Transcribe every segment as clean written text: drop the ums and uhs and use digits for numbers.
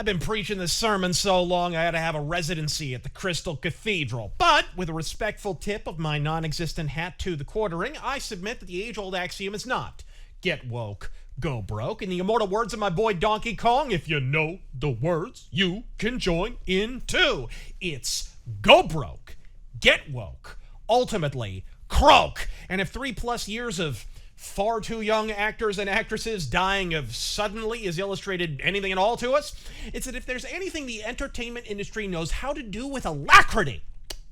been preaching this sermon so long I had to have a residency at the Crystal Cathedral. But, with a respectful tip of my non-existent hat to the quartering, I submit that the age-old axiom is not get woke, go broke. In the immortal words of my boy Donkey Kong, if you know the words, you can join in too. It's go broke, get woke, ultimately croak. And if 3+ years of far too young actors and actresses dying of suddenly has illustrated anything at all to us, it's that if there's anything the entertainment industry knows how to do with alacrity,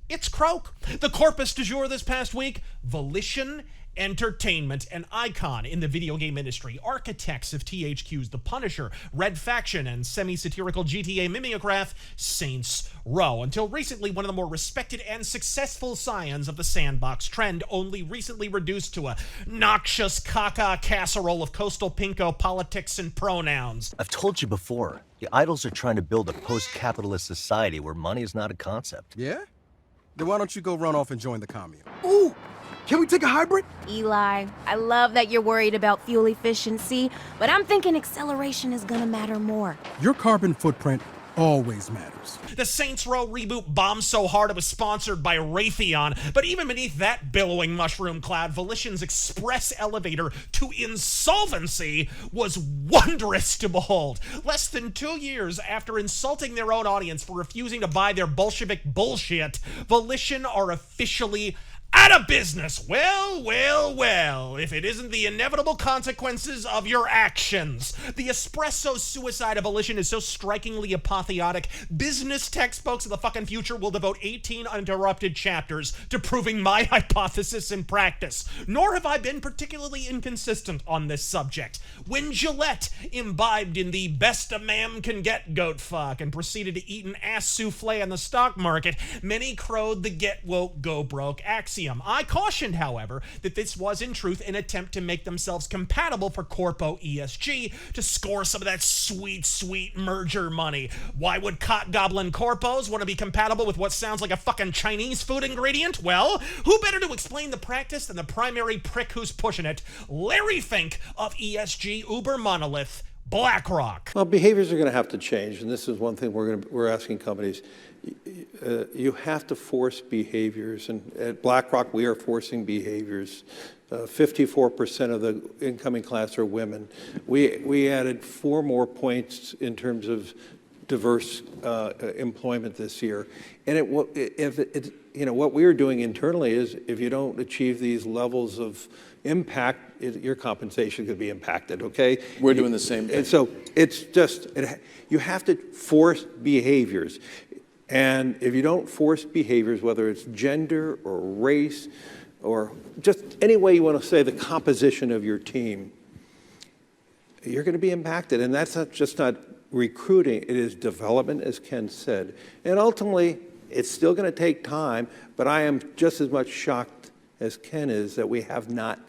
it's croak. The corpus du jour this past week, Volition Entertainment, an icon in the video game industry, architects of THQ's The Punisher, Red Faction, and semi-satirical GTA mimeograph Saints Row. Until recently, one of the more respected and successful scions of the sandbox trend, only recently reduced to a noxious caca casserole of coastal pinko politics and pronouns. I've told you before, the idols are trying to build a post-capitalist society where money is not a concept. Yeah? Then why don't you go run off and join the commune? Ooh! Can we take a hybrid? Eli, I love that you're worried about fuel efficiency, but I'm thinking acceleration is gonna matter more. Your carbon footprint always matters. The Saints Row reboot bombed so hard it was sponsored by Raytheon, but even beneath that billowing mushroom cloud, Volition's express elevator to insolvency was wondrous to behold. Less than 2 years after insulting their own audience for refusing to buy their Bolshevik bullshit, Volition are officially out of business. Well, if it isn't the inevitable consequences of your actions. The espresso suicide of Volition is so strikingly apotheotic, business textbooks of the fucking future will devote 18 uninterrupted chapters to proving my hypothesis in practice. Nor have I been particularly inconsistent on this subject. When Gillette imbibed in the best a man can get goat fuck and proceeded to eat an ass souffle on the stock market, many crowed the get woke, go broke axiom. I cautioned, however, that this was in truth an attempt to make themselves compatible for Corpo ESG to score some of that sweet, sweet merger money. Why would Cot Goblin Corpos want to be compatible with what sounds like a fucking Chinese food ingredient? Well, who better to explain the practice than the primary prick who's pushing it, Larry Fink of ESG Uber Monolith, BlackRock. Well, behaviors are going to have to change, and this is one thing we're asking companies. You have to force behaviors, and at BlackRock we are forcing behaviors. 54% of the incoming class are women. We added 4 more points in terms of diverse employment this year, and what we are doing internally is if you don't achieve these levels of impact, your compensation could be impacted, okay? We're doing the same thing. And so it's just, you have to force behaviors. And if you don't force behaviors, whether it's gender or race or just any way you want to say the composition of your team, you're going to be impacted. And that's not recruiting, it is development, as Ken said. And ultimately, it's still going to take time, but I am just as much shocked as Ken is that we have not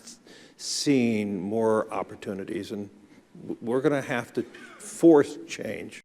seen more opportunities. And we're going to have to force change.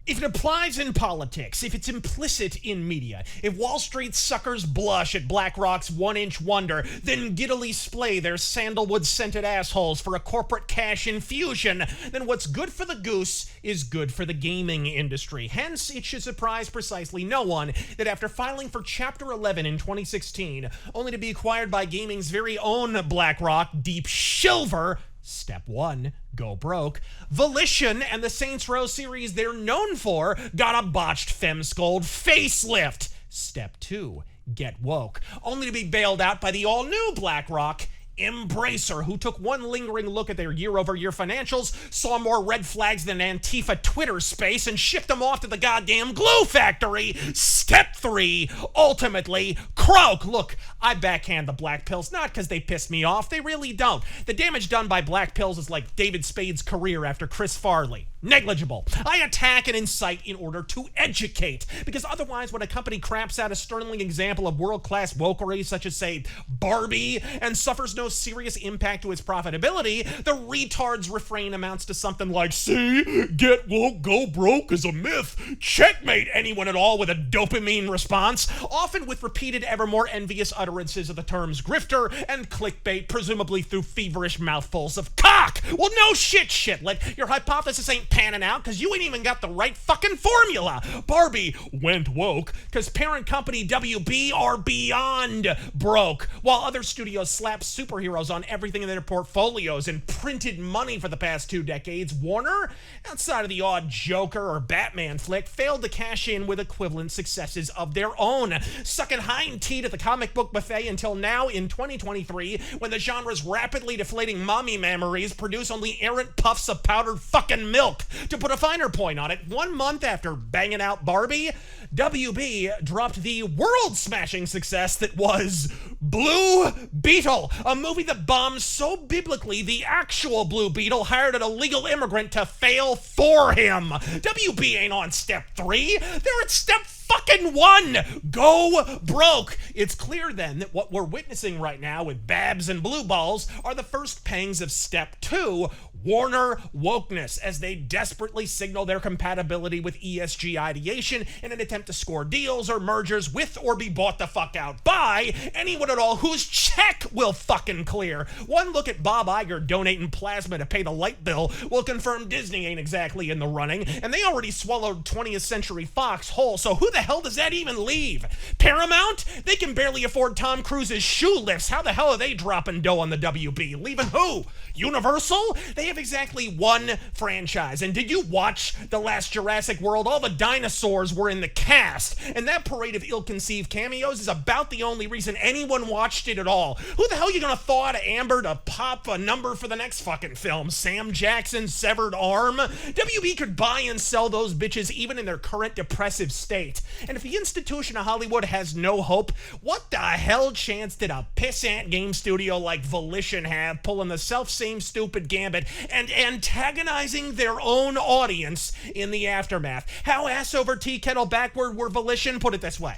If it applies in politics, if it's implicit in media, if Wall Street suckers blush at BlackRock's one-inch wonder, then giddily splay their sandalwood-scented assholes for a corporate cash infusion, then what's good for the goose is good for the gaming industry. Hence, it should surprise precisely no one that after filing for Chapter 11 in 2016, only to be acquired by gaming's very own BlackRock, Deep Silver, Step 1, go broke, Volition and the Saints Row series they're known for got a botched femscold facelift. Step 2, get woke, only to be bailed out by the all-new BlackRock Embracer, who took one lingering look at their year-over-year financials, saw more red flags than Antifa Twitter space, and shipped them off to the goddamn glue factory. Step 3, ultimately, croak. Look, I backhand the black pills, not because they piss me off. They really don't. The damage done by black pills is like David Spade's career after Chris Farley. Negligible. I attack and incite in order to educate, because otherwise when a company craps out a sterling example of world-class wokery such as, say, Barbie, and suffers no serious impact to its profitability, the retard's refrain amounts to something like, see, get woke, go broke is a myth. Checkmate anyone at all with a dopamine response, often with repeated ever more envious utterances of the terms grifter and clickbait, presumably through feverish mouthfuls of cock. Well, no shit, shitlet. Your hypothesis ain't panning out because you ain't even got the right fucking formula. Barbie went woke because parent company WB are beyond broke, while other studios slapped superheroes on everything in their portfolios and printed money for the past 2 decades. Warner, outside of the odd Joker or Batman flick, failed to cash in with equivalent successes of their own, sucking hind teat at the comic book buffet until now in 2023, when the genre's rapidly deflating mommy memories produce only errant puffs of powdered fucking milk. To put a finer point on it, 1 month after banging out Barbie, WB dropped the world-smashing success that was Blue Beetle, a movie that bombed so biblically the actual Blue Beetle hired an illegal immigrant to fail for him. WB ain't on step 3, they're at step fucking 1. Go broke. It's clear then that what we're witnessing right now with Babs and Blue Balls are the first pangs of step 2, Warner wokeness, as they desperately signal their compatibility with ESG ideation in an attempt to score deals or mergers with or be bought the fuck out by anyone at all whose check will fucking clear. One look at Bob Iger donating plasma to pay the light bill will confirm Disney ain't exactly in the running, and they already swallowed 20th Century Fox whole, so who the hell does that even leave? Paramount? They can barely afford Tom Cruise's shoe lifts. How the hell are they dropping dough on the WB? Leaving who? Universal? They have exactly one franchise. And did you watch The Last Jurassic World? All the dinosaurs were in the cast, and that parade of ill-conceived cameos is about the only reason anyone watched it at all. Who the hell are you gonna thaw out of Amber to pop a number for the next fucking film? Sam Jackson's severed arm? WB could buy and sell those bitches even in their current depressive state. And if the institution of Hollywood has no hope, what the hell chance did a pissant game studio like Volition have, pulling the self-same stupid gambit and antagonizing their own audience in the aftermath? How ass over tea kettle backward were Volition? Put it this way.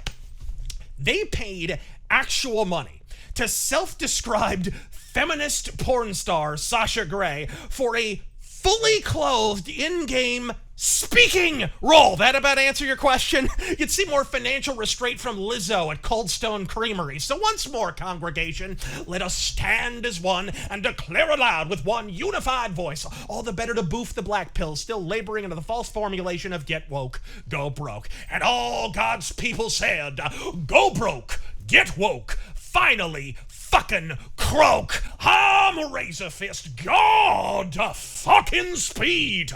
They paid actual money to self-described feminist porn star Sasha Grey for a fully clothed in-game speaking role. That about answer your question? You'd see more financial restraint from Lizzo at Cold Stone Creamery. So once more, congregation, let us stand as one and declare aloud with one unified voice, all the better to boof the black pill, still laboring under the false formulation of get woke, go broke. And all God's people said, go broke, get woke, finally fucking croak. I'm Razor Fist, God fucking speed.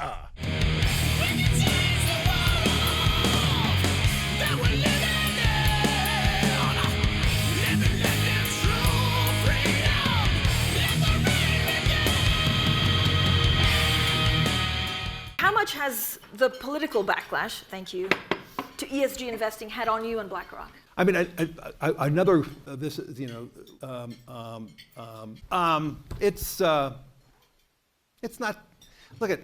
How much has the political backlash, thank you, to ESG investing had on you and BlackRock? I mean, another, this is, you know, it's not, look at,